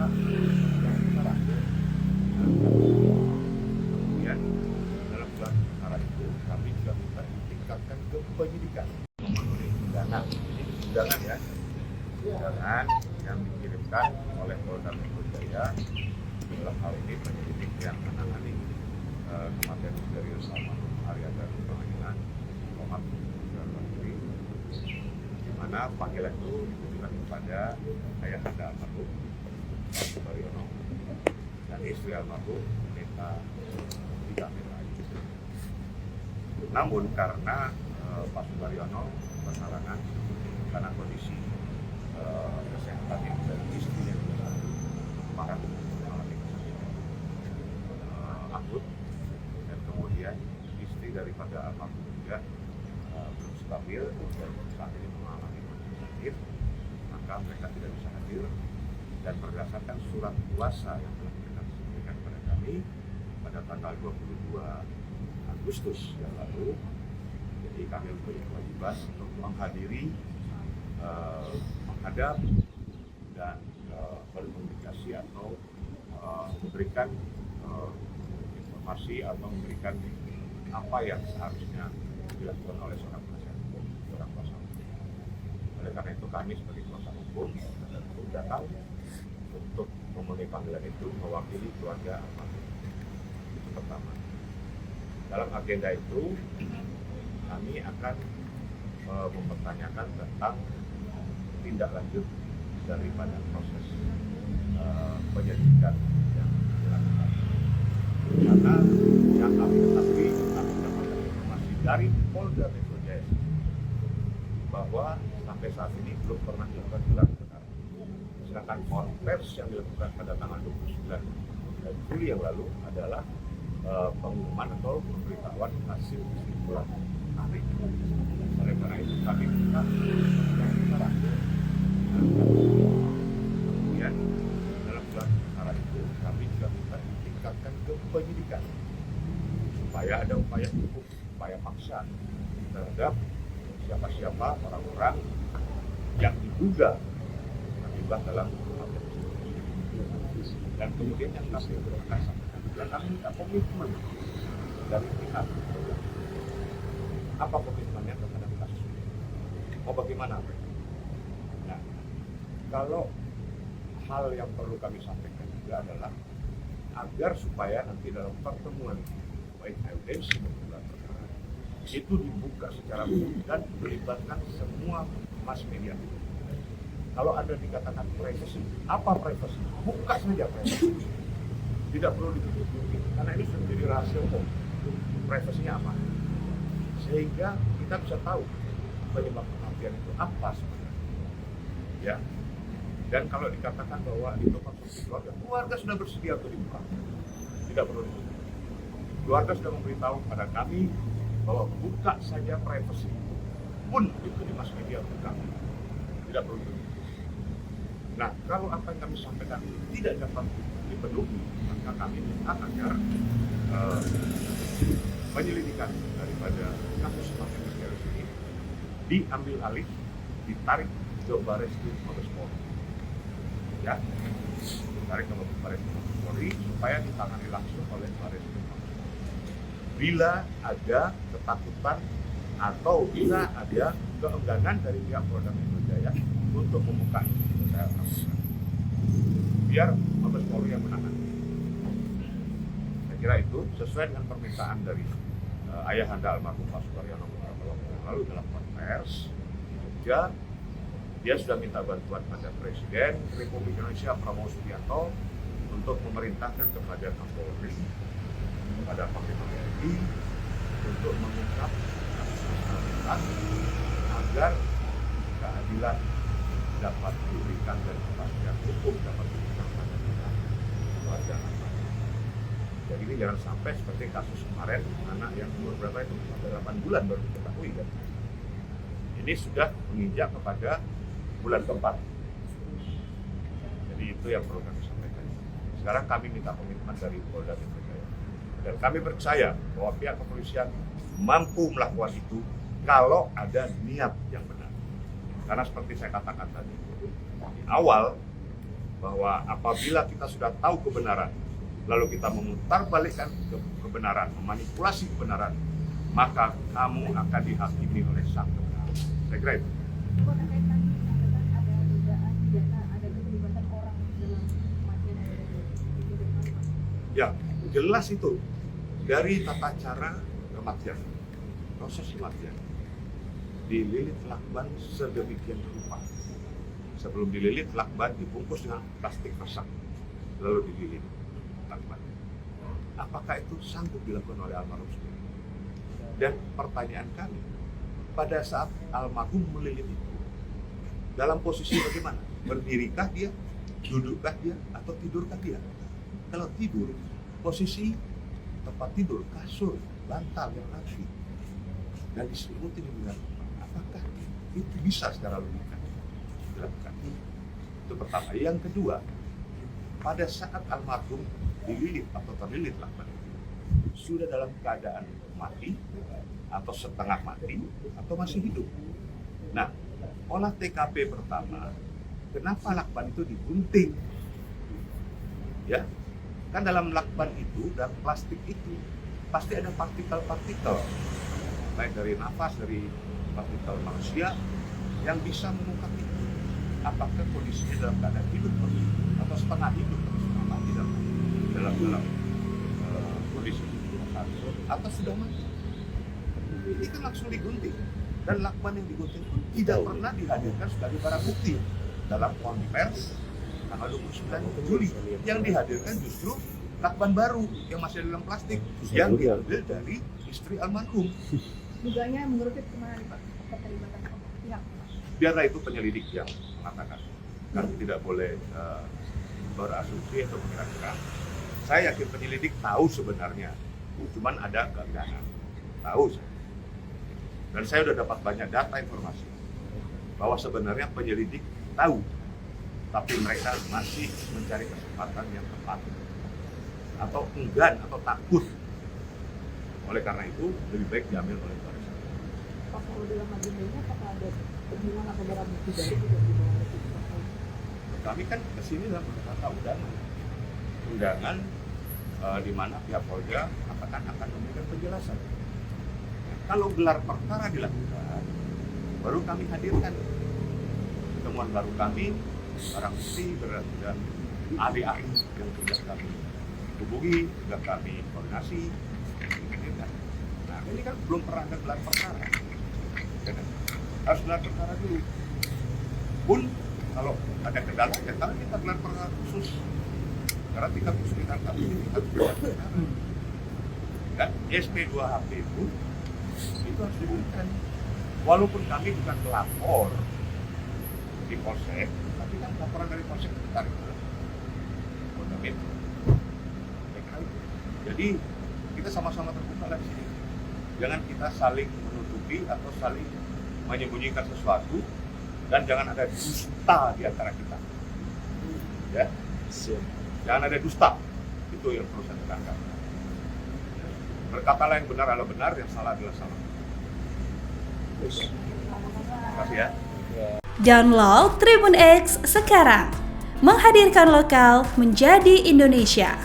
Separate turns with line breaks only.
anak yang sekarang. Kemudian dalam gelar perkara itu kami juga minta ditingkatkan ke penyidikan memenuhi undangan. Ini undangan ya, undangan yang dikirimkan oleh Polda Metro Jaya dalam hal ini penyidik yang menangani kematian misterius almarhum Haryadi Pengadilan Muhammad Menteri, di mana panggilan itu ditujukan kepada ayahanda almarhum Pak Subariono dan istri almarhum Neta Tigamira. Namun karena Pak Subariono berhalangan karena kondisi kesehatan yang dari istri yang parah mengalami akut, dan kemudian istri daripada almarhum juga belum stabil dan saat ini mengalami kondisi sakit, maka mereka tidak bisa hadir. Dan berdasarkan surat kuasa yang telah mereka sampaikan kepada kami pada tanggal 22 Agustus yang lalu, jadi kami mempunyai kewajiban untuk menghadiri, menghadap dan berkomunikasi atau memberikan informasi atau memberikan apa yang seharusnya dilakukan oleh seorang penasihat hukum, seorang kuasa hukum. Oleh karena itu kami sebagai kuasa hukum datang untuk memenuhi panggilan itu mewakili keluarga almarhum. Itu pertama. Dalam agenda itu kami akan mempertanyakan tentang tindak lanjut daripada proses penyelidikan yang dilakukan. Karena yang kami ketahui, kami mendapatkan informasi dari Polda Metro Jaya bahwa sampai saat ini belum pernah dilakukan gelar perkara. Sedangkan konversi yang dilakukan pada tanggal 29 Juli yang lalu adalah pengumuman atau pemberitahuan hasil kesimpulan ahli. Oleh karena itu kami minta yang sekarang. Kemudian dalam gelar perkara itu kami juga minta ditingkatkan ke penyidikan supaya ada upaya hukum, upaya paksa terhadap siapa-siapa orang-orang yang diduga terlibat dalam kematian tersebut. Dan kemudian yang kami akan sampaikan juga kami minta komitmen dari pihak. Apa komitmennya terhadap kasus ini? Bagaimana? Nah, kalau hal yang perlu kami sampaikan juga adalah agar supaya nanti dalam pertemuan baik audiensi maupun gelar perkara itu dibuka secara umum dan melibatkan semua mass media. Kalau Anda dikatakan privasi, apa privasi? Buka saja privasi. Tidak perlu ditutup-tutupi, karena ini sudah menjadi rahasia umum. Privasinya apa? Sehingga kita bisa tahu penyebab kematian itu apa sebenarnya. Ya. Dan kalau dikatakan bahwa itu konsumsi keluarga, keluarga sudah bersedia untuk dibuka. Tidak perlu ditutup. Keluarga sudah memberitahu kepada kami bahwa buka saja privasi. Pun itu di mass media buka. Tidak perlu ditutup. Nah, kalau apa yang kami sampaikan tidak dapat dipenuhi, maka kami minta agar penyelidikan daripada kasus kematian misterius ini diambil alih, ditarik ke Barreskrim Mabes Polri, ya, ditarik ke Barreskrim Mabes Polri supaya ditangani langsung oleh Barreskrim Mabes Polri. Bila ada ketakutan atau bila ada keengganan dari pihak Polda Metro Jaya untuk membuka ini, saya lakukan. Biar Mabes Polri yang menangani. Saya kira itu sesuai dengan permintaan dari ayahanda almarhum Pak Subariono beberapa waktu yang lalu dalam konferensi di Jogja. Dia sudah minta bantuan pada Presiden Republik Indonesia Prabowo Subianto untuk memerintahkan kepada Kapolri, kepada Panglima TNI untuk mengungkap kasus agar keadilan dapat diberikan dan kepastian hukum dapat diberikan pada keluarga. Jadi ini jangan sampai seperti kasus kemarin anak yang umur berapa itu sampai 8 bulan baru diketahui kan. Ini sudah menginjak kepada bulan keempat. Jadi itu yang perlu kami sampaikan. Sekarang kami minta komitmen dari Polda Metro Jaya. Dan kami percaya bahwa pihak kepolisian mampu melakukan itu kalau ada niat yang benar. Karena seperti saya katakan tadi di awal, bahwa apabila kita sudah tahu kebenaran, lalu kita memutarbalikkan kebenaran, memanipulasi kebenaran, maka kamu akan dihakimi oleh sang kebenaran. Saya kira itu. Ya, jelas itu dari tata cara kematian, proses kematian. Dililit lakban sedemikian rupa. Sebelum dililit, lakban dibungkus dengan plastik resap, lalu dililit lakban. Apakah itu sanggup dilakukan oleh almarhum sendiri? Dan pertanyaan kami, pada saat almarhum melilit itu, dalam posisi bagaimana? Berdirikah dia, dudukkah dia, atau tidurkah dia? Kalau tidur, posisi tempat tidur, kasur, bantal yang rapi, dan diselimuti dengan apakah itu bisa secara logika dilakukan? Itu pertama. Yang kedua, pada saat almarhum dililit atau terlilit lakban itu, sudah dalam keadaan mati atau setengah mati atau masih hidup. Nah, olah TKP pertama, kenapa lakban itu digunting? Ya, kan dalam lakban itu dan plastik itu pasti ada partikel-partikel, baik dari nafas, dari partikel manusia yang bisa mengungkap itu. Apakah kondisinya dalam keadaan hidup atau setengah hidup atau setengah mati dalam kondisi hidup atau sudah mati? Ini kan langsung digunting, dan lakban yang digunting pun tidak pernah dihadirkan sebagai barang bukti dalam konvers tanggal 29 Juli. Yang dihadirkan justru lakban baru yang masih dalam plastik yang diambil dari istri almarhum.
Dugaannya menurut kemana nih Pak? Keterlibatan pihak?
Biarlah itu penyelidik yang mengatakan. Kami tidak boleh berasumsi atau mengira-kira. Saya yakin penyelidik tahu sebenarnya, cuman ada keengganan. Tahu saya. Dan saya sudah dapat banyak data informasi bahwa sebenarnya penyelidik tahu, tapi mereka masih mencari kesempatan yang tepat, atau enggan atau takut. Oleh karena itu lebih baik diambil oleh polisi.
Pak, kalau dalam agendanya apakah ada hubungan atau barang bukti baru juga di bawah itu?
Kami kan kesini dalam rangka undangan di mana pihak Polda akan memberikan penjelasan. Kalau gelar perkara dilakukan, baru kami hadirkan temuan baru kami, barang bukti dan ahli-ahli yang sudah kami hubungi, sudah kami koordinasi, dihadirkan. Nah, ini kan belum pernah ada gelar perkara. Harus gelar perkara dulu. Pun kalau ada kendala, ya kami minta gelar perkara khusus. Karena tingkat kesulitan kami ini tingkat gelar perkara. Dan SP2HP pun itu harus diberikan. Walaupun kami bukan pelapor di polsek, tapi kan laporan dari polsek ditarik ke Polda Metro. Jadi kita sama-sama terbuka di sini. Jangan kita saling menutupi atau saling menyembunyikan sesuatu, dan jangan ada dusta di antara kita. Ya, jangan ada dusta. Itu yang perlu saya tekankan. Berkatalah yang benar adalah benar, yang salah adalah salah. Terima kasih ya.
Download Tribun X sekarang, menghadirkan lokal menjadi Indonesia.